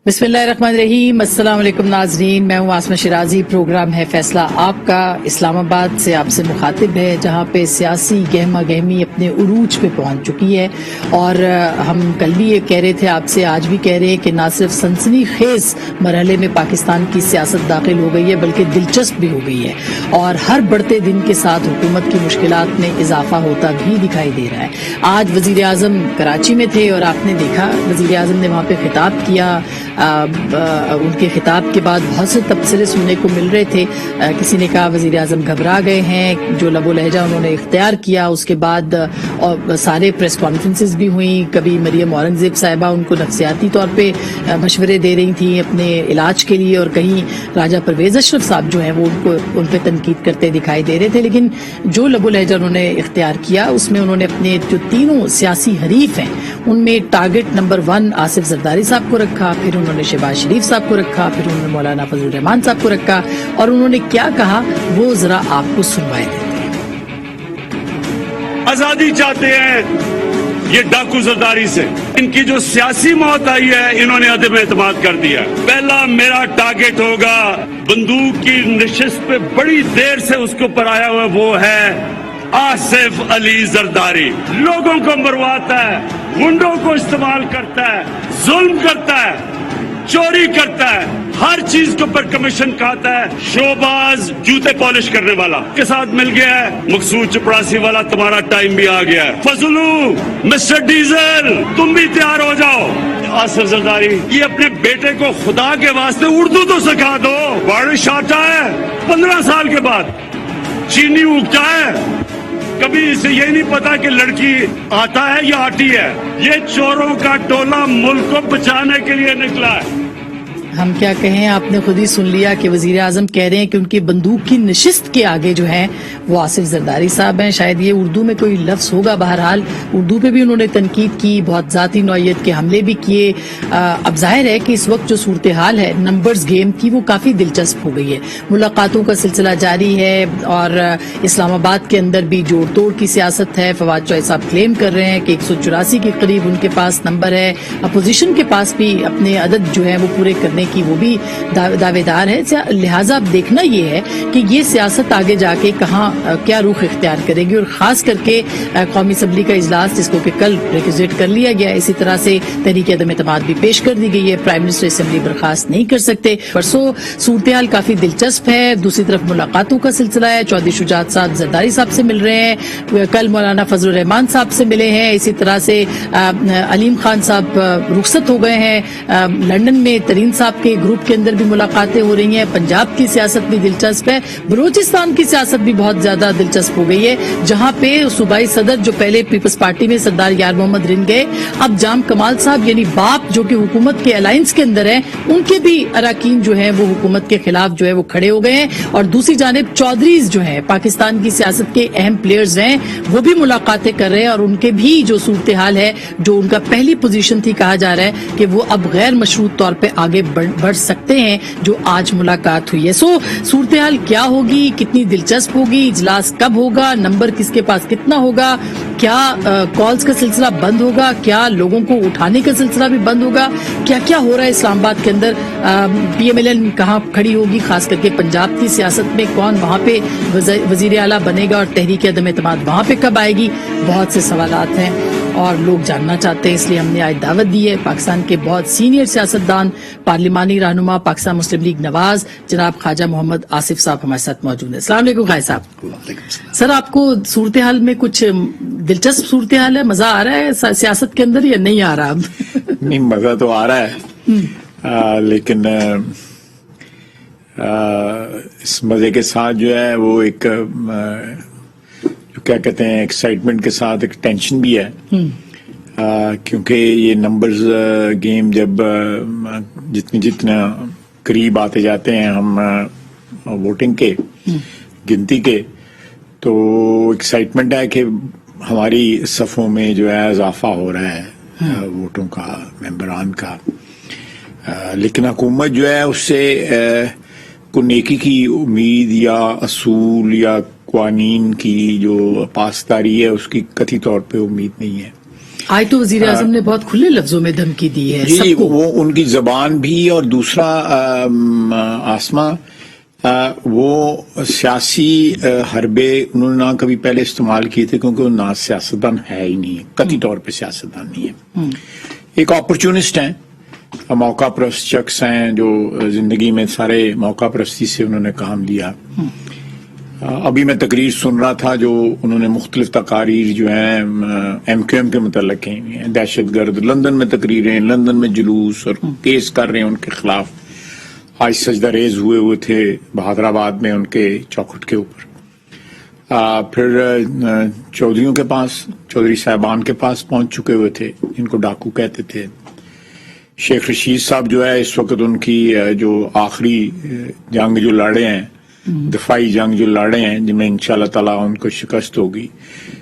بسم اللہ الرحمن الرحیم. السلام علیکم ناظرین، میں ہوں آسمہ شیرازی. پروگرام ہے فیصلہ آپ کا. اسلام آباد سے آپ سے مخاطب ہے، جہاں پہ سیاسی گہما گہمی اپنے عروج پہ پہنچ چکی ہے. اور ہم کل بھی یہ کہہ رہے تھے آپ سے، آج بھی کہہ رہے ہیں کہ نہ صرف سنسنی خیز مرحلے میں پاکستان کی سیاست داخل ہو گئی ہے، بلکہ دلچسپ بھی ہو گئی ہے. اور ہر بڑھتے دن کے ساتھ حکومت کی مشکلات میں اضافہ ہوتا بھی دکھائی دے رہا ہے. آج وزیر اعظم کراچی میں تھے اور آپ نے دیکھا وزیر اعظم نے وہاں پہ خطاب کیا. ان کے خطاب کے بعد بہت سے تبصرے سننے کو مل رہے تھے. کسی نے کہا وزیر اعظم گھبرا گئے ہیں، جو لب و لہجہ انہوں نے اختیار کیا. اس کے بعد سارے پریس کانفرنسز بھی ہوئیں. کبھی مریم اورنگزیب صاحبہ ان کو نفسیاتی طور پہ مشورے دے رہی تھیں اپنے علاج کے لیے، اور کہیں راجہ پرویز اشرف صاحب جو ہیں وہ ان پہ تنقید کرتے دکھائی دے رہے تھے. لیکن جو لب و لہجہ انہوں نے اختیار کیا، اس میں انہوں نے اپنے جو تینوں سیاسی حریف ہیں ان میں ٹارگٹ نمبر 1 آصف زرداری صاحب کو رکھا، پھر انہوں نے شہباز شریف صاحب کو رکھا، پھر انہوں نے مولانا فضل الرحمان صاحب کو رکھا. اور انہوں نے کیا کہا وہ ذرا آپ کو سنوائے دیتے ہیں. آزادی چاہتے ہیں یہ ڈاکو زرداری سے. ان کی جو سیاسی موت آئی ہے انہوں نے عدم اعتماد کر دیا. پہلا میرا ٹارگٹ ہوگا بندوق کی نشست پہ بڑی دیر سے اس کے اوپر آیا ہوا، وہ ہے آصف علی زرداری. لوگوں کو مرواتا ہے، گنڈوں کو استعمال کرتا ہے، ظلم کرتا ہے، چوری کرتا ہے، ہر چیز کے اوپر کمیشن کھاتا ہے. شوباز جوتے پالش کرنے والا کے ساتھ مل گیا ہے. مقصود چپڑاسی والا تمہارا ٹائم بھی آ گیا ہے. فضلو، مسٹر ڈیزل، تم بھی تیار ہو جاؤ. آصف زرداری یہ اپنے بیٹے کو خدا کے واسطے اردو تو سکھا دو. بارش آتا ہے 15 سال کے بعد، چینی اگتا ہے، کبھی اسے یہ نہیں پتا کہ لڑکی آتا ہے یا آتی ہے. یہ چوروں کا ٹولہ ملک کو بچانے کے لیے نکلا ہے. ہم کیا کہیں، آپ نے خود ہی سن لیا کہ وزیر اعظم کہہ رہے ہیں کہ ان کی بندوق کی نشست کے آگے جو ہیں وہ آصف زرداری صاحب ہیں. شاید یہ اردو میں کوئی لفظ ہوگا، بہرحال اردو پہ بھی انہوں نے تنقید کی، بہت ذاتی نوعیت کے حملے بھی کیے. اب ظاہر ہے کہ اس وقت جو صورتحال ہے نمبرز گیم کی وہ کافی دلچسپ ہو گئی ہے. ملاقاتوں کا سلسلہ جاری ہے اور اسلام آباد کے اندر بھی جوڑ توڑ کی سیاست ہے. فواد چوہے صاحب کلیم کر رہے ہیں کہ 184 کے قریب ان کے پاس نمبر ہے. اپوزیشن کے پاس بھی اپنے عدد جو ہے وہ پورے کرنے کی وہ بھی دعوے دار ہے. لہٰذا اب دیکھنا یہ ہے کہ یہ سیاست آگے جا کے کہاں کیا رخ اختیار کرے گی. اور خاص کر کے قومی اسمبلی کا اجلاس جس کو کہ کل ریکوزیٹ کر لیا گیا، اسی طرح سے تحریک عدم اعتماد بھی پیش کر دی گئی ہے. پرائم منسٹر اسمبلی برخاست نہیں کر سکتے. پرسوں صورتحال کافی دلچسپ ہے. دوسری طرف ملاقاتوں کا سلسلہ ہے. چودھری شجاعت صاحب زرداری صاحب سے مل رہے ہیں، کل مولانا فضل الرحمان صاحب سے ملے ہیں. اسی طرح سے علیم خان صاحب رخصت ہو گئے ہیں. لندن میں ترین صاحب کے گروپ کے اندر بھی ملاقاتیں ہو رہی ہیں. پنجاب کی سیاست بھی دلچسپ ہے. بلوچستان کی سیاست بھی بہت زیادہ دلچسپ ہو گئی ہے، جہاں پہ صوبائی صدر جو پہلے پیپلز پارٹی میں سردار یار محمد رن گئے، اب جام کمال صاحب یعنی باپ جو کہ حکومت کے الائنس کے اندر ہیں، ان کے بھی اراکین جو ہیں وہ حکومت کے خلاف جو ہے وہ کھڑے ہو گئے ہیں. اور دوسری جانب چودھریز جو ہیں پاکستان کی سیاست کے اہم پلیئرز ہیں، وہ بھی ملاقاتیں کر رہے ہیں. اور ان کے بھی جو صورتحال ہے، جو ان کا پہلی پوزیشن تھی، کہا جا رہا ہے کہ وہ اب غیر مشروط طور پہ آگے بڑھ سکتے ہیں، جو آج ملاقات ہوئی ہے. صورتحال کیا ہوگی، کتنی دلچسپ ہوگی، اجلاس کب ہوگا، نمبر کس کے پاس کتنا ہوگا، کیا کالز کا سلسلہ بند ہوگا، کیا لوگوں کو اٹھانے کا سلسلہ بھی بند ہوگا، کیا کیا ہو رہا ہے اسلام آباد کے اندر، پی ایم ایل این کہاں کھڑی ہوگی، خاص کر کے پنجاب کی سیاست میں کون وہاں پہ وزیر اعلیٰ بنے گا، اور تحریک عدم اعتماد وہاں پہ کب آئے گی. بہت سے سوالات ہیں اور لوگ جاننا چاہتے ہیں، اس لیے ہم نے آج دعوت دی ہے. پاکستان کے بہت سینئر سیاستدان، پارلیمانی رہنما پاکستان مسلم لیگ نواز جناب خواجہ محمد آصف صاحب ہمارے ساتھ موجود ہیں. السلام علیکم خواجہ صاحب. سر، آپ کو صورتحال میں کچھ دلچسپ صورتحال ہے، مزہ آ رہا ہے سیاست کے اندر یا نہیں آ رہا؟ نہیں، مزہ تو آ رہا ہے، لیکن اس مزے کے ساتھ جو ہے وہ ایک کیا کہتے ہیں ایکسائٹمنٹ کے ساتھ ایک ٹینشن بھی ہے، کیونکہ یہ نمبرز گیم جب جتنا قریب آتے جاتے ہیں ہم ووٹنگ کے گنتی کے، تو ایکسائٹمنٹ ہے کہ ہماری صفوں میں جو ہے اضافہ ہو رہا ہے ووٹوں کا، ممبران کا. لیکن حکومت جو ہے اس سے کو نیکی کی امید یا اصول یا قوانین کی جو پاسداری ہے اس کی کتھی طور پہ امید نہیں ہے. آج تو وزیر اعظم نے بہت کھلے لفظوں میں دھمکی دی ہے جی سب کو. وہ ان کی زبان بھی، اور دوسرا آسما وہ سیاسی حربے انہوں نے نہ کبھی پہلے استعمال کیے تھے، کیونکہ وہ نہ سیاستدان ہے ہی نہیں ہے، قطعی طور پہ سیاستدان نہیں ہے، ایک اپرچونسٹ ہیں، موقع پرست شخص ہیں جو زندگی میں سارے موقع پرستی سے انہوں نے کام لیا. ابھی میں تقریر سن رہا تھا جو انہوں نے مختلف تقاریر جو ہیں ایم کیو ایم کے متعلق کی ہوئی ہیں، دہشت گرد، لندن میں تقریریں، لندن میں جلوس اور کیس کر رہے ہیں ان کے خلاف. آج سجدہ ریز ہوئے تھے بہادر آباد میں ان کے چوکھٹ کے اوپر. پھر چودھریوں کے پاس، چودھری صاحبان کے پاس پہنچ چکے ہوئے تھے جن کو ڈاکو کہتے تھے. شیخ رشید صاحب جو ہے اس وقت ان کی جو آخری جنگ جو لڑے ہیں، دفاعی جنگ جو لڑے ہیں، جن میں انشاءاللہ تعالیٰ ان کو شکست ہوگی.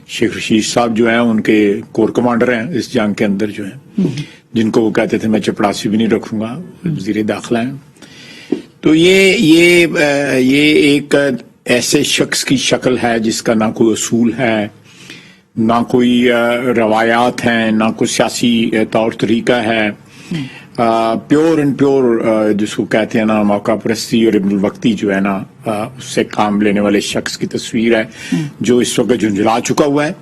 شیخ رشید صاحب جو ہیں ان کے کور کمانڈر ہیں اس جنگ کے اندر جو ہیں، جن کو وہ کہتے تھے میں چپڑاسی بھی نہیں رکھوں گا، وزیر داخلہ ہیں. تو یہ ایک ایسے شخص کی شکل ہے جس کا نہ کوئی اصول ہے، نہ کوئی روایات ہیں، نہ کوئی سیاسی طور طریقہ ہے. پیور اینڈ پیور جس کو کہتے ہیں نا موقع پرستی اور ابن الوقتی جو ہے نا اس سے کام لینے والے شخص کی تصویر ہے جو اس وقت جھنجھلا چکا ہوا ہے.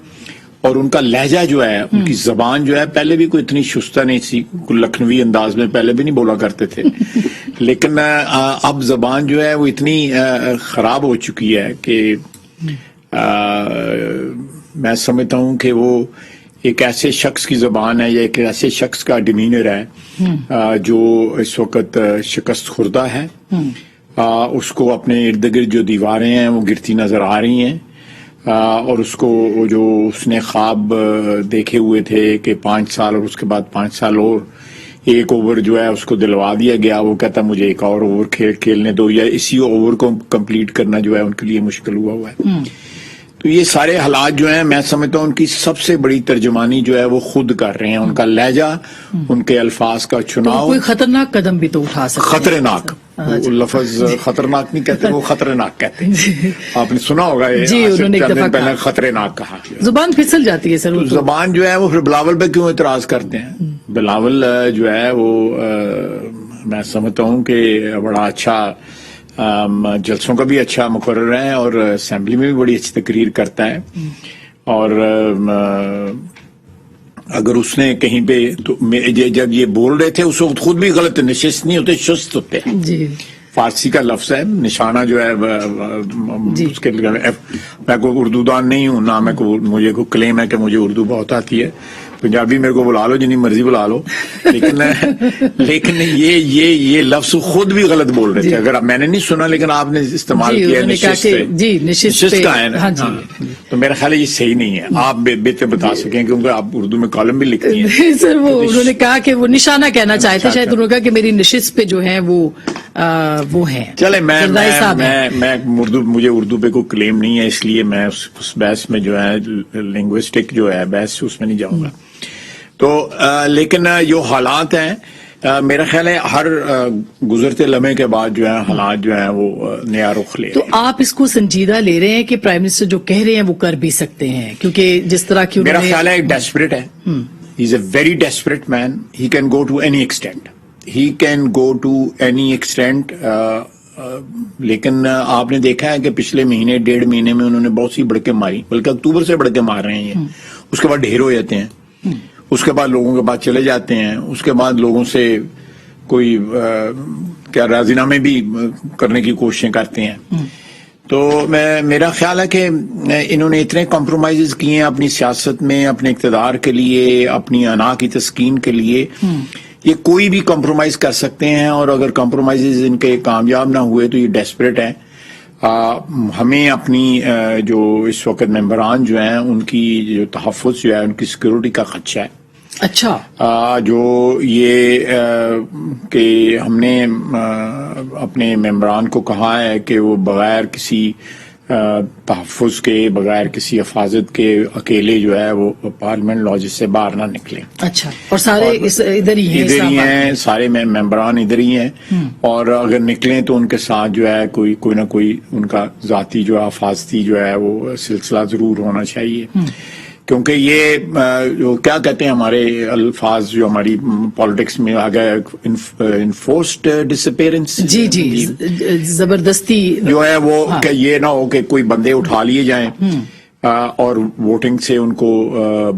اور ان کا لہجہ جو ہے، ان کی زبان جو ہے، پہلے بھی کوئی اتنی شستہ نہیں تھی، لکھنوی انداز میں پہلے بھی نہیں بولا کرتے تھے، لیکن اب زبان جو ہے وہ اتنی خراب ہو چکی ہے کہ میں سمجھتا ہوں کہ وہ ایک ایسے شخص کی زبان ہے یا ایک ایسے شخص کا ڈیمینر ہے جو اس وقت شکست خوردہ ہے. اس کو اپنے ارد گرد جو دیواریں ہیں وہ گرتی نظر آ رہی ہیں، اور اس کو جو اس نے خواب دیکھے ہوئے تھے کہ 5 سال اور اس کے بعد 5 سال اور ایک اوور جو ہے اس کو دلوا دیا گیا. وہ کہتا مجھے ایک اور اوور کھیلنے دو، یا اسی اوور کو کمپلیٹ کرنا جو ہے ان کے لیے مشکل ہوا ہے. تو یہ سارے حالات جو ہیں میں سمجھتا ہوں ان کی سب سے بڑی ترجمانی جو ہے وہ خود کر رہے ہیں. ان کا لہجہ، ان کے الفاظ کا چناؤ. کوئی خطرناک قدم بھی تو اٹھا سکتے ہیں. خطرناک لفظ خطرناک نہیں کہتے، وہ خطرناک کہتے ہیں. آپ نے سنا ہوگا جی، انہوں نے ایک دفعہ پہلے خطرناک کہا. زبان پھسل جاتی ہے سر. زبان جو ہے وہ پھر بلاول پہ کیوں اعتراض کرتے ہیں؟ بلاول جو ہے وہ میں سمجھتا ہوں کہ بڑا اچھا جلسوں کا بھی اچھا مقرر ہے اور اسمبلی میں بھی بڑی اچھی تقریر کرتا ہے. اور اگر اس نے کہیں پہ تو جب یہ بول رہے تھے اس وقت خود بھی غلط نشست نہیں ہوتے، شست ہوتے ہیں. جی، فارسی کا لفظ ہے نشانہ جو ہے اس کے میں کوئی اردو دان نہیں ہوں، نہ مجھے کوئی کلیم ہے کہ مجھے اردو بہت آتی ہے. پنجابی میرے کو بلا لو، جنی مرضی بلا لو، لیکن یہ لفظ خود بھی غلط بول رہے تھے. اگر میں نے نہیں سنا لیکن آپ نے استعمال کیا نشست کا ہے نا، تو میرا خیال ہے یہ صحیح نہیں ہے. آپ بہتر بتا سکیں کیونکہ آپ اردو میں کالم بھی لکھتی ہیں. سر وہ انہوں نے کہا کہ وہ نشانہ کہنا چاہتے، شاید انہوں نے کہا کہ میری نشست پہ جو ہے وہ ہیں. چلے مجھے اردو پہ کوئی کلیم نہیں ہے، اس لیے میں اس بحث میں جو ہے لنگوسٹک جو ہے بحث اس میں نہیں جاؤں گا. تو لیکن جو حالات ہیں میرا خیال ہے ہر گزرتے لمحے کے بعد جو ہے حالات جو ہیں وہ نیا رخ لے رہے ہیں. تو آپ اس کو سنجیدہ لے رہے ہیں کہ پرائم منسٹر جو کہہ رہے ہیں وہ کر بھی سکتے ہیں؟ کیونکہ جس طرح کی میرا خیال ہے ڈیسپریٹ ہے. He is a very desperate man. He can go to any extent. لیکن آپ نے دیکھا ہے کہ پچھلے مہینے 1.5 مہینے میں انہوں نے بہت سی بڑکیں ماری، بلکہ اکتوبر سے بڑکیں مار رہے ہیں. اس کے بعد ڈھیر ہو جاتے ہیں، اس کے بعد لوگوں کے بعد چلے جاتے ہیں، اس کے بعد لوگوں سے کوئی کیا راضی نامے بھی کرنے کی کوششیں کرتے ہیں. تو میرا خیال ہے کہ انہوں نے اتنے کمپرومائز کیے ہیں اپنی سیاست میں، اپنے اقتدار کے لیے، اپنی انا کی تسکین کے لیے. یہ کوئی بھی کمپرومائز کر سکتے ہیں، اور اگر کمپرومائز ان کے کامیاب نہ ہوئے تو یہ ڈیسپریٹ ہے. ہمیں اپنی جو اس وقت ممبران جو ہیں ان کی جو تحفظ جو ہے، ان کی سیکورٹی کا خدشہ ہے. اچھا، جو یہ کہ ہم نے اپنے ممبران کو کہا ہے کہ وہ بغیر کسی تحفظ کے، بغیر کسی حفاظت کے اکیلے جو ہے وہ پارلیمنٹ لاجز سے باہر نہ نکلیں. اچھا، اور سارے ادھر ہی ہیں، سارے ممبران ادھر ہی ہیں، اور اگر نکلیں تو ان کے ساتھ جو ہے کوئی نہ کوئی ان کا ذاتی جو ہے حفاظتی جو ہے وہ سلسلہ ضرور ہونا چاہیے. کیونکہ یہ جو کیا کہتے ہیں ہمارے الفاظ جو ہماری پالیٹکس میں آ گیا انفورسڈ ڈسپیرنس، جی زبردستی جو ہے وہ کہ یہ نہ ہو کہ کوئی بندے اٹھا لیے جائیں اور ووٹنگ سے ان کو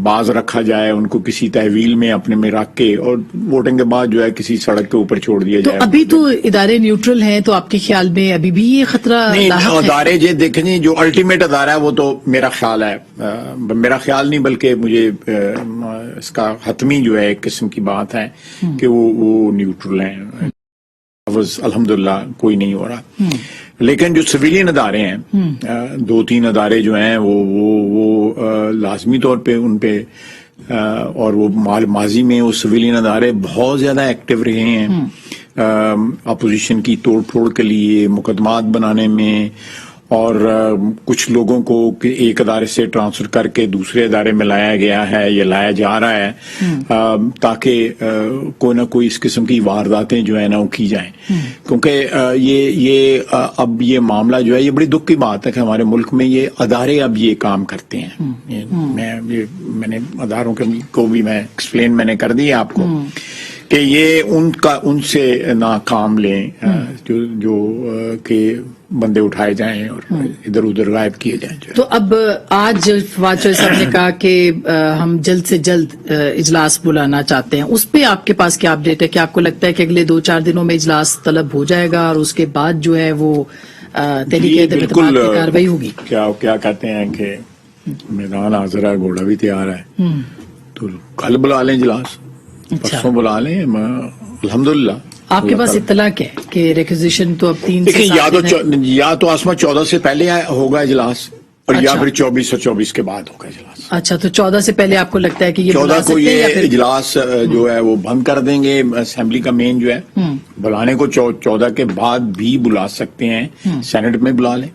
باز رکھا جائے، ان کو کسی تحویل میں اپنے میں رکھ کے اور ووٹنگ کے بعد جو ہے کسی سڑک کے اوپر چھوڑ دیا جائے. تو ابھی تو ادارے نیوٹرل ہیں، تو آپ کے خیال میں ابھی بھی یہ خطرہ نہیں، لاحق ہے؟ ادارے جو دیکھیں جی، جو الٹیمیٹ ادارہ ہے وہ تو میرا خیال ہے، میرا خیال نہیں بلکہ مجھے اس کا حتمی جو ہے ایک قسم کی بات ہے کہ وہ نیوٹرل ہیں. الحمدللہ کوئی نہیں ہو رہا. لیکن جو سویلین ادارے ہیں، 2-3 ادارے جو ہیں وہ لازمی طور پہ ان پہ اور وہ ماضی میں وہ سویلین ادارے بہت زیادہ ایکٹیو رہے ہیں اپوزیشن کی توڑ پھوڑ کے لیے، مقدمات بنانے میں، اور کچھ لوگوں کو ایک ادارے سے ٹرانسفر کر کے دوسرے ادارے میں لایا گیا ہے یا لایا جا رہا ہے تاکہ کوئی نہ کوئی اس قسم کی وارداتیں جو ہے نا وہ کی جائیں. کیونکہ یہ اب یہ معاملہ جو ہے یہ بڑی دکھ کی بات ہے کہ ہمارے ملک میں یہ ادارے اب یہ کام کرتے ہیں. میں نے اداروں کو بھی میں ایکسپلین میں نے کر دی آپ کو کہ یہ ان سے نہ کام لیں جو کہ بندے اٹھائے جائیں اور ادھر ادھر غائب کیے جائیں. تو اب آج فواد چوہدری صاحب نے کہا کہ ہم جلد سے جلد اجلاس بلانا چاہتے ہیں، اس پہ آپ کے پاس کیا اپڈیٹ ہے؟ کہ آپ کو لگتا ہے کہ اگلے 2-4 دنوں میں اجلاس طلب ہو جائے گا اور اس کے بعد جو ہے وہ تحریک عدم اعتماد کی کارروائی ہوگی؟ کیا کہتے ہیں کہ میدان حاضر ہے، گھوڑا بھی تیار ہے، تو کل بلا لیں اجلاس، پرسوں بلا لیں. الحمدللہ. آپ کے پاس اطلاع کیا ہے کہ ریکوزیشن تو اب 3 سے 7 دن ہے؟ یا تو آسما 14 سے پہلے ہوگا اجلاس اور یا پھر 24 اور 24 کے بعد ہوگا اجلاس. اچھا، تو 14 سے پہلے آپ کو لگتا ہے کہ یہ 14 کو یہ اجلاس جو ہے وہ بند کر دیں گے. اسمبلی کا مین جو ہے بلانے کو 14 کے بعد بھی بلا سکتے ہیں، سینٹ میں بلا لیں.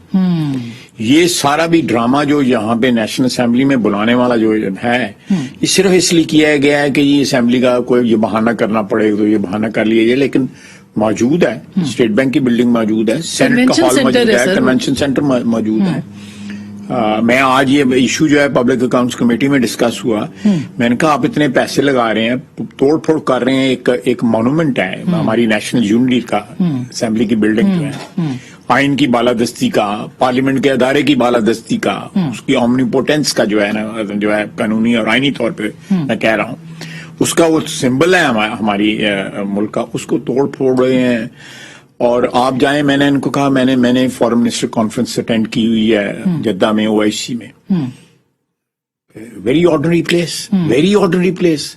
یہ سارا بھی ڈرامہ جو یہاں پہ نیشنل اسمبلی میں بلانے والا جو ہے یہ صرف اس لیے کیا گیا ہے کہ یہ اسمبلی کا کوئی یہ بہانہ کرنا پڑے تو یہ بہانہ کر لیا جائے. لیکن موجود ہے، اسٹیٹ بینک کی بلڈنگ موجود ہے، سینٹ کا ہال موجود ہے، کنونشن سینٹر موجود ہے. میں آج یہ ایشو جو ہے پبلک اکاؤنٹس کمیٹی میں ڈسکس ہوا. میں نے کہا آپ اتنے پیسے لگا رہے ہیں، توڑ پھوڑ کر رہے ہیں، ایک مونومنٹ ہے ہماری نیشنل یونٹی کا، اسمبلی کی بلڈنگ جو ہے، آئین کی بالادستی کا، پارلیمنٹ کے ادارے کی بالادستی کا، اس کی اومنیپوٹنس کا جو ہے نا، جو ہے قانونی اور آئینی طور پہ میں کہہ رہا ہوں، اس کا وہ سمبل ہے ہماری ملک کا، اس کو توڑ پھوڑ رہے ہیں. اور آپ جائیں، میں نے ان کو کہا، میں نے فورن منسٹر کانفرنس اٹینڈ کی ہوئی ہے جدہ میں، OIC میں. ویری آرڈنری پلیس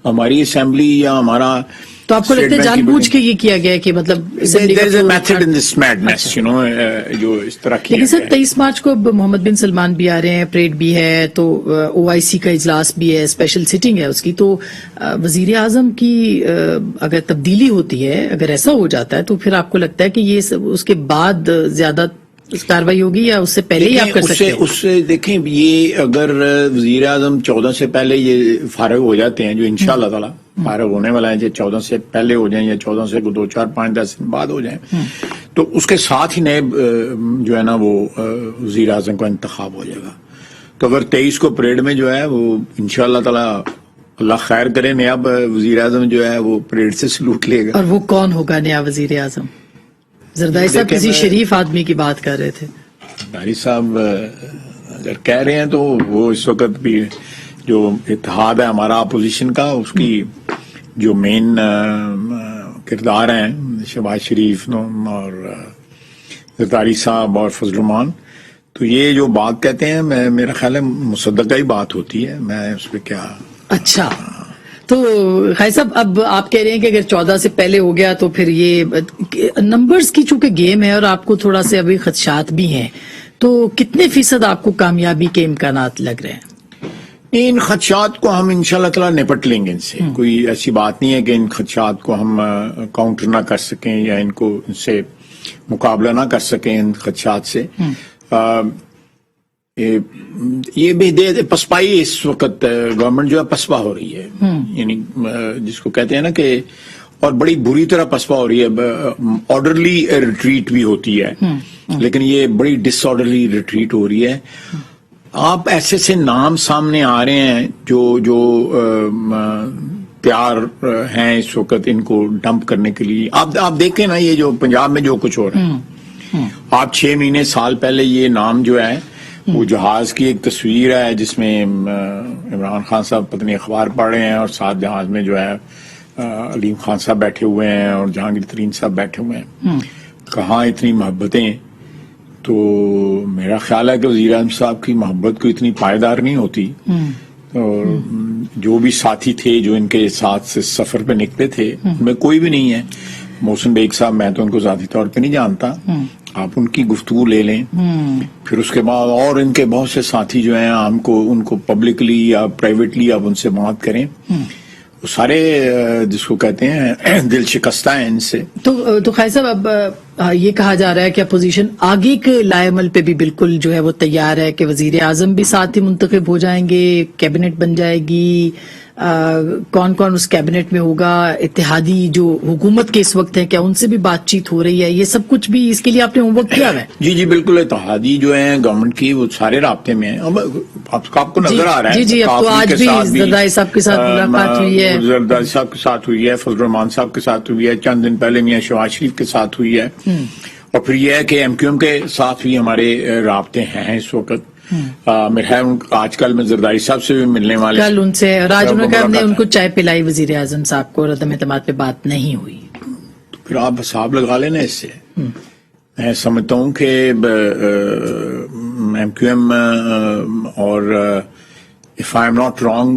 ہماری اسمبلی یا ہمارا. تو آپ کو لگتا ہے جان بوجھ کے یہ کیا گیا ہے کہ مطلب جو اس طرح کیا؟ لیکن سر 23 مارچ کو محمد بن سلمان بھی آ رہے ہیں، پریڈ بھی ہے، تو OIC کا اجلاس بھی ہے، اسپیشل سیٹنگ ہے اس کی. تو وزیر اعظم کی اگر تبدیلی ہوتی ہے، اگر ایسا ہو جاتا ہے، تو پھر آپ کو لگتا ہے کہ یہ اس کے بعد زیادہ کاروائی ہوگی یا اس سے پہلے ہی آپ کر سکتے ہیں؟ اس سے دیکھیں، یہ اگر وزیر اعظم 14 سے پہلے یہ فارغ ہو جاتے ہیں، جو انشاءاللہ تعالی فارغ ہونے والا ہے، جو 14 سے پہلے ہو جائیں یا 14 سے 2, 4, 5, 10 دن بعد ہو جائیں، تو اس کے ساتھ ہی نئے جو ہے نا وہ وزیر اعظم کا انتخاب ہو جائے گا. تو اگر 23 کو پریڈ میں جو ہے وہ انشاءاللہ تعالی اللہ خیر کرے، نیا وزیر اعظم جو ہے وہ پریڈ سے سلوٹ لے گا. اور وہ کون ہوگا نیا وزیر اعظم؟ زرداری صاحب کسی شریف آدمی کی بات کر رہے تھے. زرداری صاحب اگر کہہ رہے ہیں تو وہ اس وقت بھی جو اتحاد ہے ہمارا اپوزیشن کا، اس کی جو مین کردار ہیں شہباز شریف اور زرداری صاحب اور فضل الرحمان، تو یہ جو بات کہتے ہیں میرا خیال ہے مصدقہ ہی بات ہوتی ہے. میں اس پہ کیا. اچھا، تو خیر صاحب اب آپ کہہ رہے ہیں کہ اگر 14 سے پہلے ہو گیا تو پھر یہ نمبرز کی چونکہ گیم ہے اور آپ کو تھوڑا سے ابھی خدشات بھی ہیں، تو کتنے فیصد آپ کو کامیابی کے امکانات لگ رہے ہیں؟ ان خدشات کو ہم انشاءاللہ تعالی نپٹ لیں گے. ان سے کوئی ایسی بات نہیں ہے کہ ان خدشات کو ہم کاؤنٹر نہ کر سکیں یا ان کو ان سے مقابلہ نہ کر سکیں. ان خدشات سے یہ بھی پسپائی اس وقت گورنمنٹ جو ہے پسپا ہو رہی ہے، یعنی جس کو کہتے ہیں نا کہ، اور بڑی بری طرح پسپا ہو رہی ہے. آرڈرلی ریٹریٹ بھی ہوتی ہے لیکن یہ بڑی ڈس آرڈرلی ریٹریٹ ہو رہی ہے. آپ ایسے سے نام سامنے آ رہے ہیں جو تیار ہیں اس وقت ان کو ڈمپ کرنے کے لیے. آپ دیکھیں نا یہ جو پنجاب میں جو کچھ ہو رہا ہے, آپ 6 مہینے سال پہلے یہ نام جو ہے وہ جہاز کی ایک تصویر ہے جس میں عمران خان صاحب پتہ نہیں اخبار پڑھ رہے ہیں اور ساتھ جہاز میں جو ہے علیم خان صاحب بیٹھے ہوئے ہیں اور جہانگیر ترین صاحب بیٹھے ہوئے ہیں. کہاں اتنی محبتیں. تو میرا خیال ہے کہ وزیر اعظم صاحب کی محبت کو اتنی پائیدار نہیں ہوتی, اور جو بھی ساتھی تھے جو ان کے ساتھ سے سفر پہ نکلے تھے ان میں کوئی بھی نہیں ہے. محسن بیگ صاحب میں تو ان کو ذاتی طور پہ نہیں جانتا, آپ ان کی گفتگو لے لیں, پھر اس کے بعد اور ان کے بہت سے ساتھی جو ہیں ان کو پبلکلی یا پرائیویٹلی آپ ان سے بات کریں, وہ سارے جس کو کہتے ہیں دل شکستہ ہیں ان سے. تو خیر صاحب اب یہ کہا جا رہا ہے کہ اپوزیشن آگے کے لائے عمل پہ بھی بالکل جو ہے وہ تیار ہے کہ وزیر اعظم بھی ساتھ ہی منتخب ہو جائیں گے, کیبنٹ بن جائے گی, کون کون اس کیبنٹ میں ہوگا, اتحادی جو حکومت کے اس وقت ہے کیا ان سے بھی بات چیت ہو رہی ہے, یہ سب کچھ بھی اس کے لیے آپ نے ہوم ورک کیا ہے؟ جی بالکل, اتحادی جو ہیں گورنمنٹ کی وہ سارے رابطے میں ہیں. آپ کو نظر آ رہا ہے جی اب تو آج بھی زرداری صاحب کے ساتھ ملاقات ہوئی ہے, زرداری صاحب کے ساتھ ہوئی ہے, فضل الرحمان صاحب کے ساتھ ہوئی ہے, چند دن پہلے میاں شہباز شریف کے ساتھ ہوئی ہے, اور پھر یہ ہے کہ ایم کیو ایم کے ساتھ بھی ہمارے رابطے ہیں اس وقت. میرا ہے آج کل میں زرداری صاحب سے بھی ملنے والے, کل ان سے راج انہوں نے ہم نے ان کو چائے پلائی وزیر اعظم صاحب کو, عدم اعتماد پہ بات نہیں ہوئی. تو پھر آپ حساب لگا لینا اس سے. میں سمجھتا ہوں کہ ایم کیو ایم اور if I am not wrong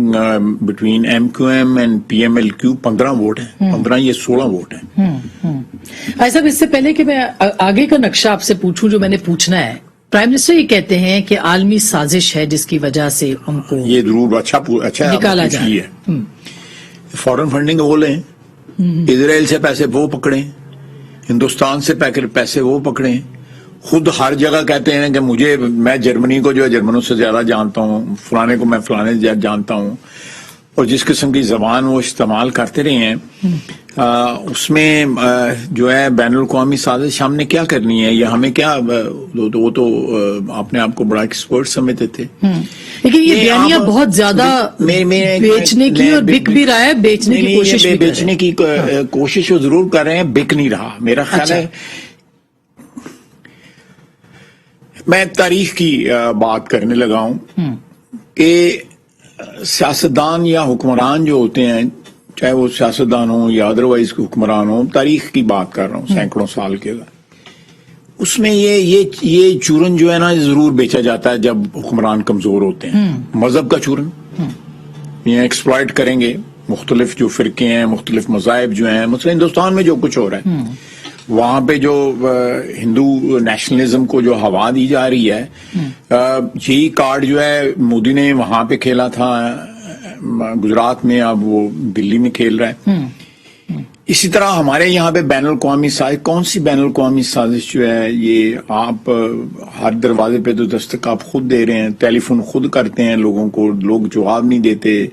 between MQM and PMLQ 15 vote ہیں, 15 یہ 16 ووٹ ہیں. ایسا اس سے پہلے کہ میں آگے کا نقشہ آپ سے پوچھوں جو میں نے پوچھنا ہے, پرائم منسٹر یہ کہتے ہیں کہ عالمی سازش ہے جس کی وجہ سے ان کو یہ ضرور اچھا نکالا جائے. فورن فنڈنگ وہ لیں, اسرائیل سے پیسے وہ پکڑیں, ہندوستان سے پیسے وہ پکڑیں. خود ہر جگہ کہتے ہیں کہ میں جرمنی کو جو ہے جرمنوں سے زیادہ جانتا ہوں, فلانے کو میں فلانے سے جانتا ہوں, اور جس قسم کی زبان وہ استعمال کرتے رہے ہیں اس میں جو ہے بین الاقوامی سازش ہم نے کیا کرنی ہے, یا ہمیں کیا, وہ تو اپنے آپ کو بڑا ایکسپرٹ سمجھتے تھے. لیکن یہ بیانیہ بہت زیادہ بیچنے کی اور بک بھی رہا ہے, بیچنے کی کوشش وہ ضرور کر رہے ہیں, بک نہیں رہا. میرا خیال ہے میں تاریخ کی بات کرنے لگا ہوں کہ سیاستدان یا حکمران جو ہوتے ہیں, چاہے وہ سیاستدان ہوں یا ادروائز حکمران ہوں, تاریخ کی بات کر رہا ہوں سینکڑوں سال کے, اس میں یہ چورن جو ہے نا ضرور بیچا جاتا ہے جب حکمران کمزور ہوتے ہیں. مذہب کا چورن یہ ایکسپلائٹ کریں گے, مختلف جو فرقے ہیں, مختلف مذاہب جو ہیں, مثلا ہندوستان میں جو کچھ ہو رہا ہے وہاں پہ جو ہندو نیشنلزم کو جو ہوا دی جا رہی ہے, یہی کارڈ جو ہے مودی نے وہاں پہ کھیلا تھا گجرات میں, اب وہ دلی میں کھیل رہا ہے. اسی طرح ہمارے یہاں پہ بین الاقوامی سازش, کون سی بین الاقوامی سازش جو ہے, یہ آپ ہر دروازے پہ تو دستک آپ خود دے رہے ہیں, ٹیلی فون خود کرتے ہیں لوگوں کو, لوگ جواب نہیں دیتے.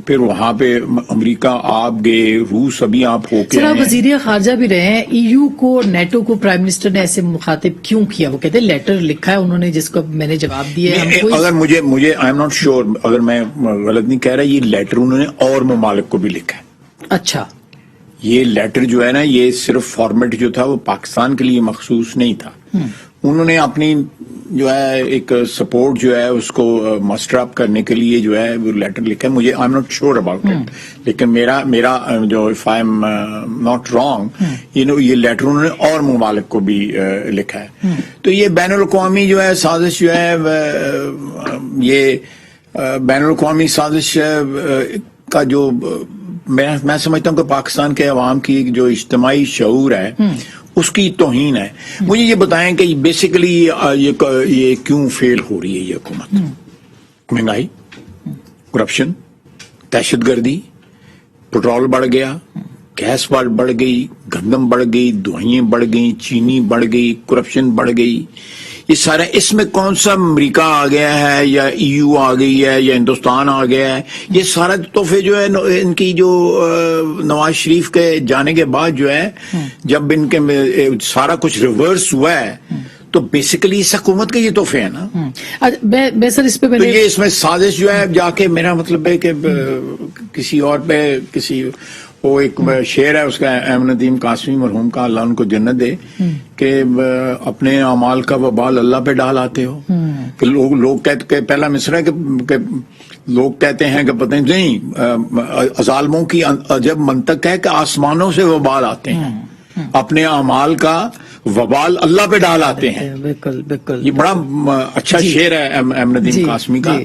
پھر وہاں پہ امریکہ آپ گئے, روس ابھی آپ ہو کے سر وزیر خارجہ بھی رہے ہیں, ای یو کو نیٹو کو پرائم منسٹر نے ایسے مخاطب کیوں کیا؟ وہ کہتے ہیں لیٹر لکھا ہے انہوں نے جس کو میں نے جواب دیا ہے. اگر مجھے آئی ایم ناٹ شیور, اگر میں غلط نہیں کہہ رہا, یہ لیٹر انہوں نے اور ممالک کو بھی لکھا ہے. اچھا, یہ لیٹر جو ہے نا, یہ صرف فارمیٹ جو تھا وہ پاکستان کے لیے مخصوص نہیں تھا. انہوں نے اپنی جو ہے ایک سپورٹ جو ہے اس کو مسٹر اپ کرنے کے لیے جو ہے وہ لیٹر لکھا ہے. مجھے I am not sure about it, لیکن میرا جو if I am not wrong, یہ لیٹر انہوں نے اور ممالک کو بھی لکھا ہے. تو یہ بین الاقوامی جو ہے سازش جو ہے, یہ بین الاقوامی سازش کا جو میں سمجھتا ہوں کہ پاکستان کے عوام کی جو اجتماعی شعور ہے اس کی توہین ہے. مجھے یہ بتائیں کہ بیسیکلی یہ کیوں فیل ہو رہی ہے یہ حکومت؟ مہنگائی, کرپشن, دہشت گردی, پٹرول بڑھ گیا, گیس بڑھ گئی, گندم بڑھ گئی, دوائیں بڑھ گئی, چینی بڑھ گئی, کرپشن بڑھ گئی. یہ سارا, اس میں کون سا امریکہ آ گیا ہے یا ای یو آ گئی ہے یا ہندوستان آ گیا ہے؟ یہ سارا تحفے جو ہے ان کی جو نواز شریف کے جانے کے بعد جو ہے, جب ان کے سارا کچھ ریورس ہوا ہے, تو بیسیکلی اس حکومت کے یہ تحفے ہیں نا. میں سر اس پہ تو یہ اس میں سازش جو ہے جا کے میرا مطلب ہے کہ کسی اور پہ وہ ایک شعر ہے اس کا احمد ندیم قاسمی مرحوم کا, اللہ ان کو جنت دے, کہ اپنے اعمال کا وبال اللہ پہ ڈال آتے ہو. کہ لوگ کہتے, پہلا مصرع ہے کہ لوگ کہتے ہیں کہ پتہ نہیں ظالموں کی عجب منطق ہے کہ آسمانوں سے وبال آتے ہیں, اپنے اعمال کا وبال اللہ پہ ڈال آتے ہیں. بالکل بالکل, یہ بڑا اچھا شعر ہے احمد ندیم قاسمی کا.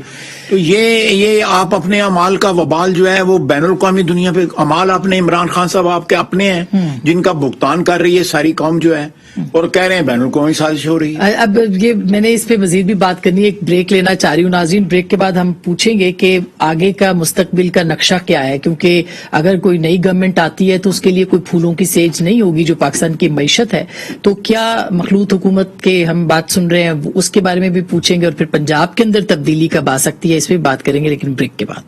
تو یہ آپ اپنے اعمال کا وبال جو ہے وہ بین الاقوامی دنیا پہ اعمال اپنے عمران خان صاحب آپ کے اپنے ہیں جن کا بھگتان کر رہی ہے ساری قوم جو ہے, اور کہہ رہے ہیں بین الاقوامی سازش ہو رہی ہے. اب یہ میں نے اس پہ مزید بھی بات کرنی ہے, ایک بریک لینا چاہ رہی ہوں ناظرین. بریک کے بعد ہم پوچھیں گے کہ آگے کا مستقبل کا نقشہ کیا ہے, کیونکہ اگر کوئی نئی گورنمنٹ آتی ہے تو اس کے لیے کوئی پھولوں کی سیج نہیں ہوگی جو پاکستان کی معیشت ہے. تو کیا مخلوط حکومت کے ہم بات سن رہے ہیں اس کے بارے میں بھی پوچھیں گے, اور پھر پنجاب کے اندر تبدیلی کب آ سکتی ہے اس پہ بات کریں گے, لیکن بریک کے بعد.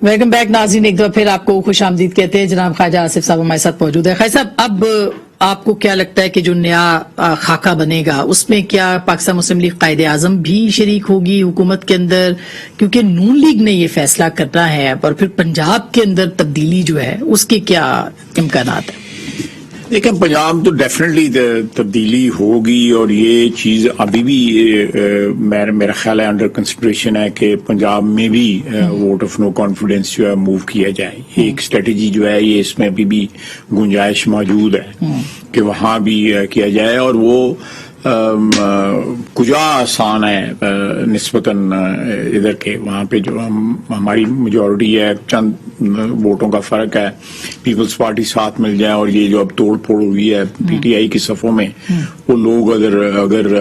ویلکم بیک ناظرین, ایک دفعہ پھر آپ کو خوش آمدید کہتے ہیں. جناب خواجہ آصف صاحب ہمارے ساتھ موجود ہے. خواجہ صاحب, اب آپ کو کیا لگتا ہے کہ جو نیا خاکہ بنے گا اس میں کیا پاکستان مسلم لیگ قائد اعظم بھی شریک ہوگی حکومت کے اندر, کیونکہ نون لیگ نے یہ فیصلہ کرنا ہے, اور پھر پنجاب کے اندر تبدیلی جو ہے اس کے کیا امکانات ہیں؟ دیکھیں, پنجاب تو ڈیفینیٹلی تبدیلی ہوگی, اور یہ چیز ابھی بھی میرا خیال ہے انڈر کنسیڈریشن ہے کہ پنجاب میں بھی ووٹ آف نو کانفیڈنس جو ہے موو کیا جائے. ایک اسٹریٹجی جو ہے یہ اس میں ابھی بھی گنجائش موجود ہے کہ وہاں بھی کیا جائے, اور وہ کجا آسان ہے نسبتاً ادھر کے, وہاں پہ جو ہماری میجورٹی ہے, چند ووٹوں کا فرق ہے, پیپلز پارٹی ساتھ مل جائے, اور یہ جو اب توڑ پھوڑ ہوئی ہے پی ٹی آئی کی صفوں میں, وہ لوگ اگر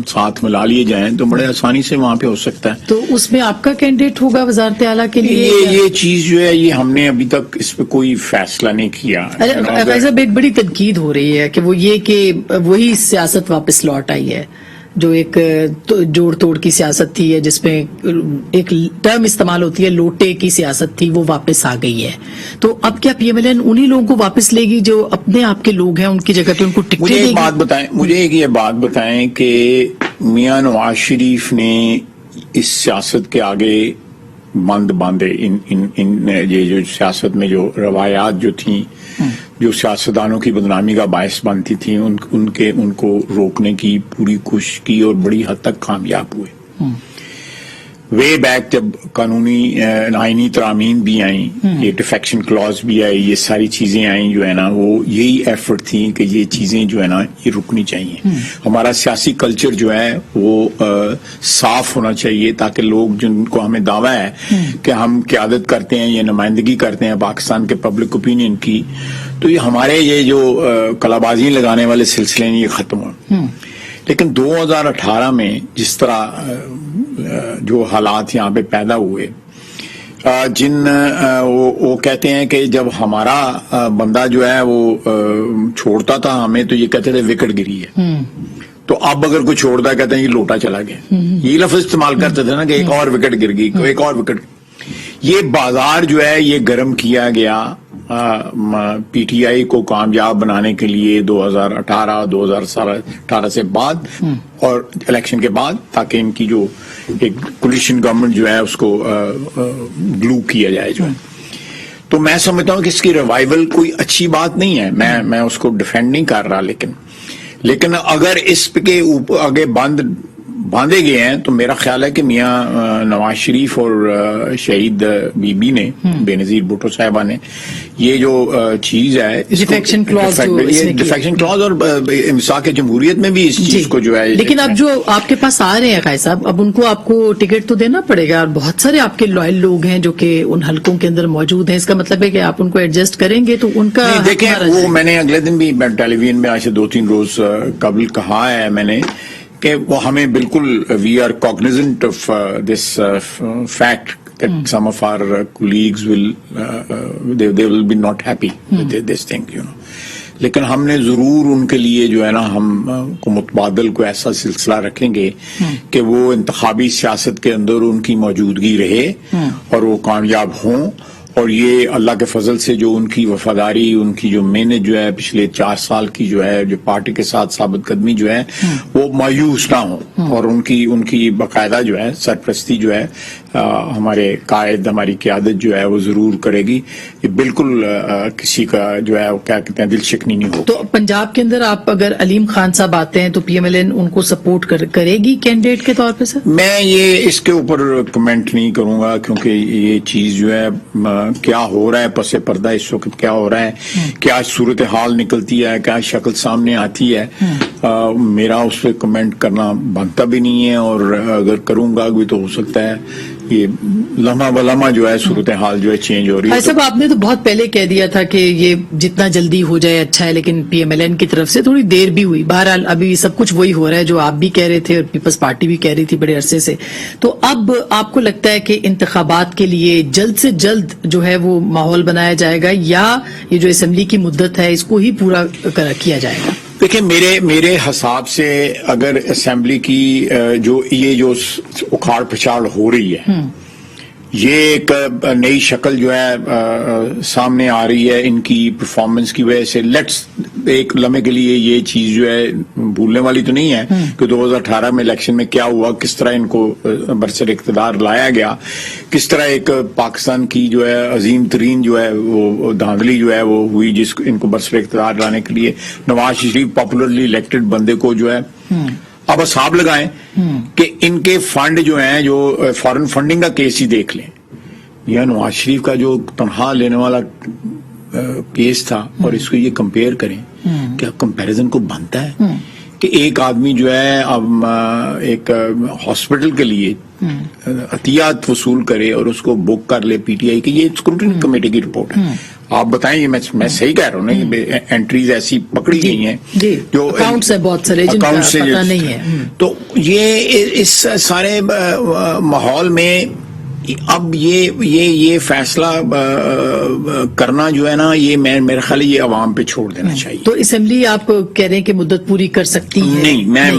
ساتھ ملا لیے جائیں تو بڑے آسانی سے وہاں پہ ہو سکتا ہے. تو اس میں آپ کا کینڈیڈیٹ ہوگا وزارت اعلیٰ کے لیے؟ یہ چیز جو ہے یہ ہم نے ابھی تک اس پہ کوئی فیصلہ نہیں کیا. صاحب, ایک بڑی تنقید ہو رہی ہے کہ وہ یہ کہ وہی سیاست واپس لوٹ آئی ہے جو ایک جوڑ توڑ کی سیاست تھی, ہے جس میں ایک ٹرم استعمال ہوتی ہے لوٹے کی سیاست تھی, وہ واپس آ گئی ہے. تو اب کیا پی ایم ایل این انہی لوگوں کو واپس لے گی جو اپنے آپ کے لوگ ہیں, ان کی جگہ پہ ان کو ٹکٹیں دے گی؟ مجھے ایک یہ بات بتائیں کہ میاں نواز شریف نے اس سیاست کے آگے بند باندھے, یہ جو سیاست میں جو روایات جو تھیں, جو سیاستدانوں کی بدنامی کا باعث بنتی تھیں, ان کو روکنے کی پوری کوشش کی اور بڑی حد تک کامیاب ہوئے. وے بیک جب قانونی آئینی ترامین بھی آئیں, یہ ڈیفیکشن کلاز بھی آئی, یہ ساری چیزیں آئیں جو ہے نا, وہ یہی ایفرٹ تھی کہ یہ چیزیں جو ہے نا یہ رکنی چاہیے. ہمارا سیاسی کلچر جو ہے وہ صاف ہونا چاہیے, تاکہ لوگ جن کو ہمیں دعویٰ ہے کہ ہم قیادت کرتے ہیں یا نمائندگی کرتے ہیں پاکستان کے پبلک اوپینین کی, تو یہ ہمارے یہ جو کلا بازی لگانے والے سلسلے ہیں یہ ختم ہوں. لیکن 2018 میں جس طرح جو حالات یہاں پہ پیدا ہوئے, وہ کہتے ہیں کہ جب ہمارا بندہ جو ہے وہ چھوڑتا تھا ہمیں تو یہ کہتے تھے وکٹ گری ہے, تو اب اگر کوئی چھوڑتا ہے کہتے ہیں یہ لوٹا چلا گیا. یہ لفظ استعمال کرتے تھے نا کہ ایک اور وکٹ گر گئی, ایک اور وکٹ. یہ بازار جو ہے یہ گرم کیا گیا پی ٹی آئی کو کامیاب بنانے کے لیے 2018 سے بعد اور الیکشن کے بعد, تاکہ ان کی جو ایک کولیشن گورنمنٹ جو ہے اس کو گلو کیا جائے جو ہے. تو میں سمجھتا ہوں کہ اس کی ریوائول کوئی اچھی بات نہیں ہے, میں اس کو ڈیفینڈ نہیں کر رہا, لیکن اگر اس کے اوپر آگے باندھے گئے ہیں تو میرا خیال ہے کہ میاں نواز شریف اور شہید بی بی نے, بے نظیر بھٹو صاحبہ نے, یہ جو چیز ہے ڈیفیکشن کلاز اور مساق جمہوریت میں بھی اس چیز کو جو ہے. لیکن اب جو آپ کے پاس آ رہے ہیں قائد صاحب, اب ان کو آپ کو ٹکٹ تو دینا پڑے گا, اور بہت سارے آپ کے لائل لوگ ہیں جو کہ ان حلقوں کے اندر موجود ہیں. اس کا مطلب ہے کہ آپ ان کو ایڈجسٹ کریں گے تو ان کا دیکھیں, وہ میں نے اگلے دن بھی ٹیلی ویژن میں آج سے 2-3 روز قبل کہا ہے میں نے کہ وہ ہمیں بالکل we are cognizant of this fact that some of our colleagues they will be not happy with this thing, you know. لیکن ہم نے ضرور ان کے لیے جو ہے نا ہم کو متبادل کو ایسا سلسلہ رکھیں گے کہ وہ انتخابی سیاست کے اندر ان کی موجودگی رہے اور وہ کامیاب ہوں, اور یہ اللہ کے فضل سے جو ان کی وفاداری، ان کی جو محنت جو ہے پچھلے 4 سال کی جو ہے، جو پارٹی کے ساتھ ثابت قدمی جو ہے، وہ مایوس نہ ہو، اور ان کی باقاعدہ جو ہے سرپرستی جو ہے ہمارے قائد، ہماری قیادت جو ہے وہ ضرور کرے گی. یہ بالکل کسی کا جو ہے وہ کیا کہتے ہیں دل شکنی نہیں ہو. تو پنجاب کے اندر آپ اگر علیم خان صاحب آتے ہیں تو پی ایم ایل این ان کو سپورٹ کرے گی کینڈیڈیٹ کے طور پہ سر؟ میں یہ اس کے اوپر کمنٹ نہیں کروں گا، کیونکہ یہ چیز جو ہے کیا ہو رہا ہے پس پردہ اس وقت، کیا ہو رہا ہے، کیا صورتحال نکلتی ہے، کیا شکل سامنے آتی ہے، میرا اس پہ کمنٹ کرنا بنتا بھی نہیں ہے، اور اگر کروں گا بھی تو ہو سکتا ہے یہ لمحہ بلمحہ جو ہے صورتحال جو ہے چینج ہو رہی ہے. صاحب آپ نے تو بہت پہلے کہہ دیا تھا کہ یہ جتنا جلدی ہو جائے اچھا ہے، لیکن پی ایم ایل این کی طرف سے تھوڑی دیر بھی ہوئی. بہرحال ابھی سب کچھ وہی ہو رہا ہے جو آپ بھی کہہ رہے تھے اور پیپلز پارٹی بھی کہہ رہی تھی بڑے عرصے سے. تو اب آپ کو لگتا ہے کہ انتخابات کے لیے جلد سے جلد جو ہے وہ ماحول بنایا جائے گا، یا یہ جو اسمبلی کی مدت ہے اس کو ہی پورا کیا جائے گا؟ دیکھیں میرے حساب سے اگر اسمبلی کی جو اکھاڑ پچھاڑ ہو رہی ہے، یہ ایک نئی شکل جو ہے سامنے آ رہی ہے ان کی پرفارمنس کی وجہ سے. لیٹس ایک لمحے کے لیے یہ چیز جو ہے بھولنے والی تو نہیں ہے کہ 2018 میں الیکشن میں کیا ہوا، کس طرح ان کو برسر اقتدار لایا گیا، کس طرح ایک پاکستان کی جو ہے عظیم ترین جو ہے وہ دھاندلی جو ہے وہ ہوئی، جس کو ان کو برسر اقتدار لانے کے لیے نواز شریف پاپولرلی الیکٹڈ بندے کو جو ہے اب حساب لگائیں کہ ان کے فنڈ جو ہیں، جو فارن فنڈنگ کا کیس ہی دیکھ لیں، یا نواز شریف کا جو تنخواہ لینے والا کیس تھا، اور اس کو یہ کمپیئر کریں، کیا کمپیریزن کو بنتا ہے کہ ایک آدمی جو ہے اب ایک ہاسپٹل کے لیے عطیات وصول کرے اور اس کو بک کر لے پی ٹی آئی کی؟ یہ اسکروٹنی کمیٹی کی رپورٹ ہے. آپ بتائیں، یہ میں صحیح کہہ رہا ہوں نا؟ انٹریز ایسی پکڑی گئی ہیں جو اکاؤنٹس ہیں بہت سارے جن کا پتہ نہیں ہے. تو یہ اس سارے ماحول میں اب یہ فیصلہ کرنا جو ہے نا، یہ میرے خیال یہ عوام پہ چھوڑ دینا چاہیے. تو اسمبلی آپ کہہ رہے ہیں کہ مدت پوری کر سکتی ہے؟ نہیں، میں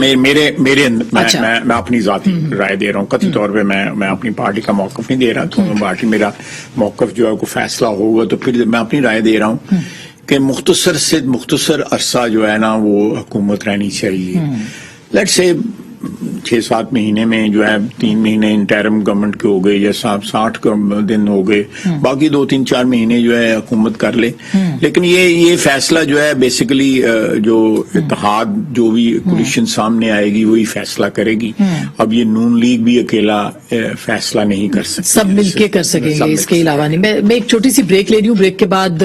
اپنی ذاتی رائے دے رہا ہوں. قطعی طور پہ میں اپنی پارٹی کا موقف نہیں دے رہا. تو پارٹی میرا موقف جو ہے کوئی فیصلہ ہوگا تو پھر میں اپنی رائے دے رہا ہوں کہ مختصر عرصہ جو ہے نا وہ حکومت رہنی چاہیے. لیٹس سے 6-7 مہینے میں جو ہے 3 مہینے انٹرم گورنمنٹ کے ہو گئے، یا 60 دن ہو گئے، باقی 2-3-4 مہینے جو ہے حکومت کر لے. لیکن یہ فیصلہ جو ہے بیسیکلی جو اتحاد جو بھی کولیشن سامنے آئے گی وہی فیصلہ کرے گی. اب یہ نون لیگ بھی اکیلا فیصلہ نہیں کر سکتی، سب مل کے کر سکیں گے، اس کے علاوہ نہیں. میں ایک چھوٹی سی بریک لے رہی ہوں. بریک کے بعد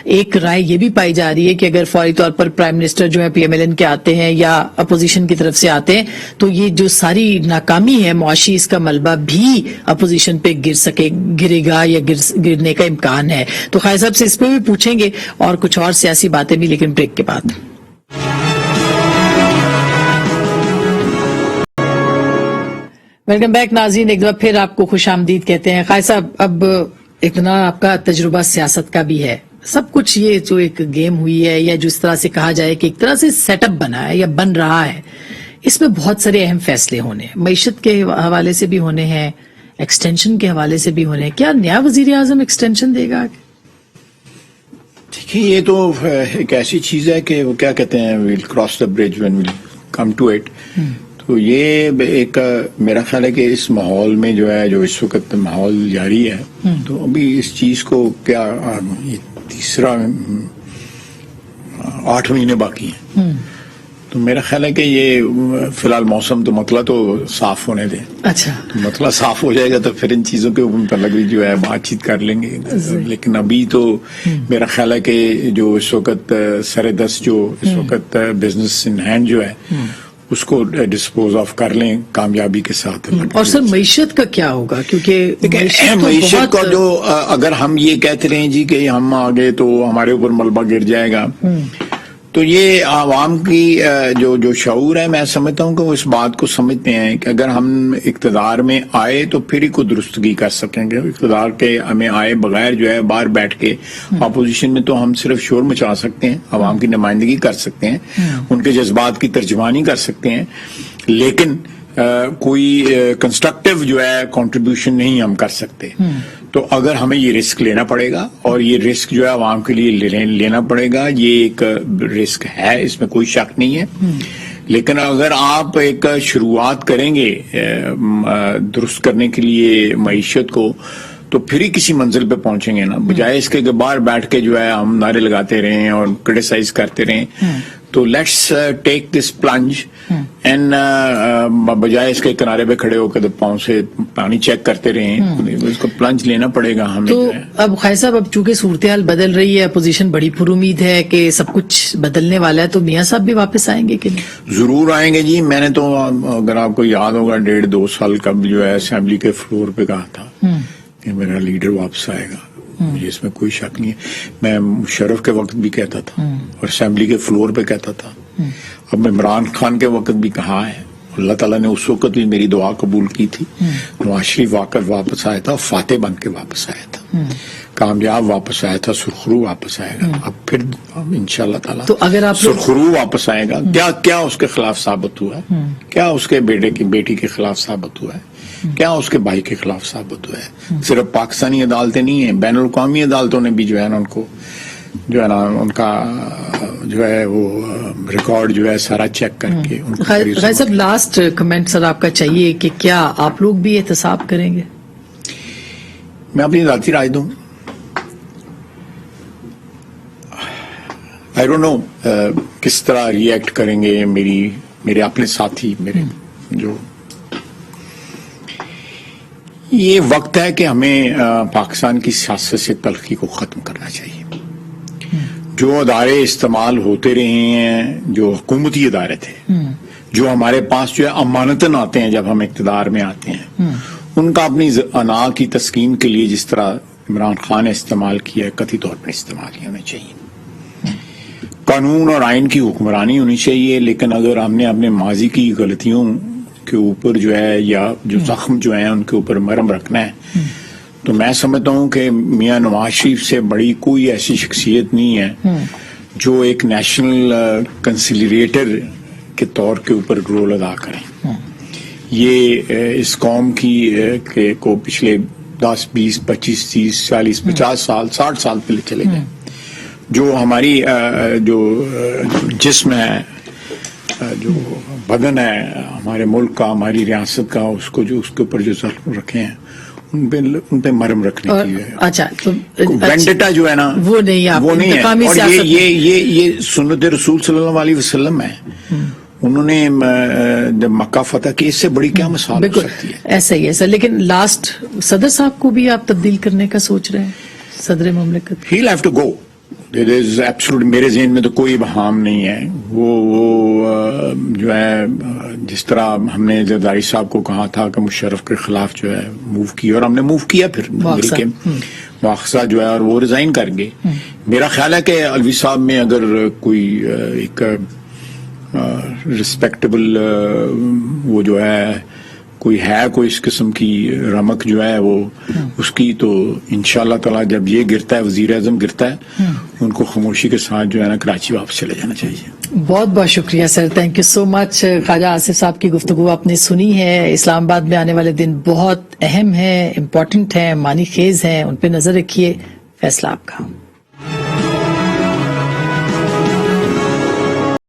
ایک رائے یہ بھی پائی جا رہی ہے کہ اگر فوری طور پر پرائم منسٹر جو ہے پی ایم ایل این کے آتے ہیں یا اپوزیشن کی طرف سے آتے ہیں تو یہ جو ساری ناکامی ہے معاشی، اس کا ملبہ بھی اپوزیشن پہ گرے گا یا گرنے کا امکان ہے. تو خیر صاحب سے اس پہ بھی پوچھیں گے اور کچھ اور سیاسی باتیں بھی، لیکن بریک کے بعد. ویلکم بیک ناظرین، ایک دفعہ پھر آپ کو خوش آمدید کہتے ہیں. خیر صاحب، اب اتنا آپ کا تجربہ سیاست کا بھی ہے، سب کچھ یہ جو ایک گیم ہوئی ہے، یا جس طرح سے کہا جائے کہ ایک طرح سے سیٹ اپ بنا ہے یا بن رہا ہے، اس میں بہت سارے اہم فیصلے ہونے ہیں، معیشت کے حوالے سے بھی ہونے ہیں، ایکسٹینشن کے حوالے سے بھی ہونے ہیں. کیا نیا وزیر اعظم ایکسٹینشن دے گا؟ دیکھیے، یہ تو ایک ایسی چیز ہے کہ وہ کیا کہتے ہیں، we'll cross the bridge when we'll come to it. تو یہ ایک میرا خیال ہے کہ اس ماحول میں جو ہے، جو اس وقت ماحول جاری ہے، تو ابھی اس چیز کو کیا تیسرا 8 مہینے باقی ہیں. تو میرا خیال ہے کہ یہ فی الحال موسم تو مسئلہ تو صاف ہونے دیں. اچھا، مسئلہ صاف ہو جائے گا تو پھر ان چیزوں کے متعلق بھی جو ہے بات چیت کر لیں گے. لیکن ابھی تو میرا خیال ہے کہ جو اس وقت سر دست جو اس وقت بزنس ان ہینڈ جو ہے اس کو ڈسپوز آف کر لیں کامیابی کے ساتھ. اور سر معیشت کا کیا ہوگا؟ کیونکہ معیشت کا جو اگر ہم یہ کہتے رہیں جی کہ ہم آگے تو ہمارے اوپر ملبہ گر جائے گا، تو یہ عوام کی جو شعور ہے، میں سمجھتا ہوں کہ وہ اس بات کو سمجھتے ہیں کہ اگر ہم اقتدار میں آئے تو پھر ہی کو درستگی کر سکیں گے. اقتدار کے ہمیں آئے بغیر جو ہے باہر بیٹھ کے اپوزیشن میں تو ہم صرف شور مچا سکتے ہیں، عوام کی نمائندگی کر سکتے ہیں، ان کے جذبات کی ترجمانی کر سکتے ہیں، لیکن کوئی کنسٹرکٹیو جو ہے کنٹریبیوشن نہیں ہم کر سکتے. تو اگر ہمیں یہ رسک لینا پڑے گا اور یہ رسک جو ہے عوام کے لیے لینا پڑے گا، یہ ایک رسک ہے، اس میں کوئی شک نہیں ہے، لیکن اگر آپ ایک شروعات کریں گے درست کرنے کے لیے معیشت کو تو پھر ہی کسی منزل پہ پہنچیں گے نا، بجائے اس کے کہ باہر بیٹھ کے جو ہے ہم نعرے لگاتے رہیں اور کرٹیسائز کرتے رہیں. تو let's take this plunge and بجائے اس کے کنارے پہ کھڑے ہو کے پاؤں سے پانی چیک کرتے رہیں، اس کو پلنج لینا پڑے گا ہمیں. تو اب خیر صاحب، اب چونکہ صورتحال بدل رہی ہے، اپوزیشن بڑی پر امید ہے کہ سب کچھ بدلنے والا ہے، تو میاں صاحب بھی واپس آئیں گے کہ نہیں؟ ضرور آئیں گے جی. میں نے تو اگر آپ کو یاد ہوگا 1.5-2 سال قبل جو ہے اسمبلی کے فلور پہ کہا تھا کہ میرا لیڈر واپس آئے گا، مجھے اس میں کوئی شک نہیں ہے. میں مشرف کے وقت بھی کہتا تھا اور اسمبلی کے فلور پہ کہتا تھا. اب عمران خان کے وقت بھی کہا ہے، اللہ تعالیٰ نے اس وقت بھی میری دعا قبول کی تھی. نواز شریف واپس آیا تھا، فاتح بن کے واپس آیا تھا، کامیاب واپس آیا تھا، سرخرو واپس آئے گا. اب پھر انشاءاللہ تعالیٰ تو اگر آپ سرخرو واپس آئے گا. کیا اس کے خلاف ثابت ہوا ہے؟ کیا اس کے بیٹی کے خلاف ثابت ہوا ہے؟ کیا اس کے بھائی کے خلاف ثابت ہوا ہے؟ صرف پاکستانی عدالتیں نہیں ہیں، بین الاقوامی عدالتوں نے بھی جو ہے نا ان کو جو ہے نا ان کا جو ہے وہ ریکارڈ جو ہے سارا چیک کر کے. خیر صاحب، لاسٹ کمنٹ سر آپ کا چاہیے کہ کیا آپ لوگ بھی احتساب کریں گے؟ میں اپنی ذاتی رائے دوں. آئی ڈونٹ نو کس طرح ری ایکٹ کریں گے میرے اپنے ساتھی، میرے جو. یہ وقت ہے کہ ہمیں پاکستان کی سیاست سے تلخی کو ختم کرنا چاہیے. جو ادارے استعمال ہوتے رہے ہیں، جو حکومتی ادارے تھے، جو ہمارے پاس جو ہے امانتاً آتے ہیں جب ہم اقتدار میں آتے ہیں، ان کا اپنی انا کی تسکین کے لیے جس طرح عمران خان نے استعمال کیا ہے، قطعی طور پر استعمال نہیں ہونا چاہیے. قانون اور آئین کی حکمرانی ہونی چاہیے، لیکن اگر ہم نے اپنے ماضی کی غلطیوں کے اوپر جو ہے یا جو زخم جو ہیں ان کے اوپر مرہم رکھنا ہے، تو میں سمجھتا ہوں کہ میاں نواز شریف سے بڑی کوئی ایسی شخصیت نہیں ہے جو ایک نیشنل کنسیلیریٹر کے طور کے اوپر رول ادا کریں. یہ اس قوم کی کو پچھلے 10, 20, 25, 30, 40, 50 سال 60 سال پہلے چلے گئے. جو ہماری جو جسم ہے، جو بدن ہے ہمارے ملک کا، ہماری ریاست کا، اس کے اوپر جو زخم رکھے ہیں ان پہ مرہم رکھنے کے لیے. اچھا، وینڈیٹا جو ہے نا وہ نہیں ہے. اور یہ سنت رسول صلی اللہ علیہ وسلم ہے. انہوں نے جب مکہ فتح کی، اس سے بڑی کیا مثال ہو سکتی ہے؟ ایسا ہی ایسا. لیکن لاسٹ صدر صاحب کو بھی آپ تبدیل کرنے کا سوچ رہے ہیں، صدر مملکت؟ He'll have to go. There is absolute، میرے ذہن میں تو کوئی ابہام نہیں ہے. وہ جو ہے جس طرح ہم نے زرداری صاحب کو کہا تھا کہ مشرف کے خلاف جو ہے موو کیا، اور ہم نے موو کیا پھر مواخذہ جو ہے، اور وہ ریزائن کر گئے. میرا خیال ہے کہ الوی صاحب میں اگر کوئی ایک ریسپیکٹیبل وہ جو ہے کوئی اس قسم کی رمق جو ہے وہ اس کی، تو انشاءاللہ تعالی جب یہ گرتا ہے، وزیر اعظم گرتا ہے، ان کو خاموشی کے ساتھ جو ہے نا کراچی واپس چلے جانا چاہیے. بہت بہت شکریہ سر، تھینک یو سو مچ. خواجہ آصف صاحب کی گفتگو آپ نے سنی ہے. اسلام آباد میں آنے والے دن بہت اہم ہیں، امپورٹنٹ ہیں، معنی خیز ہیں، ان پہ نظر رکھیے. فیصلہ آپ کا.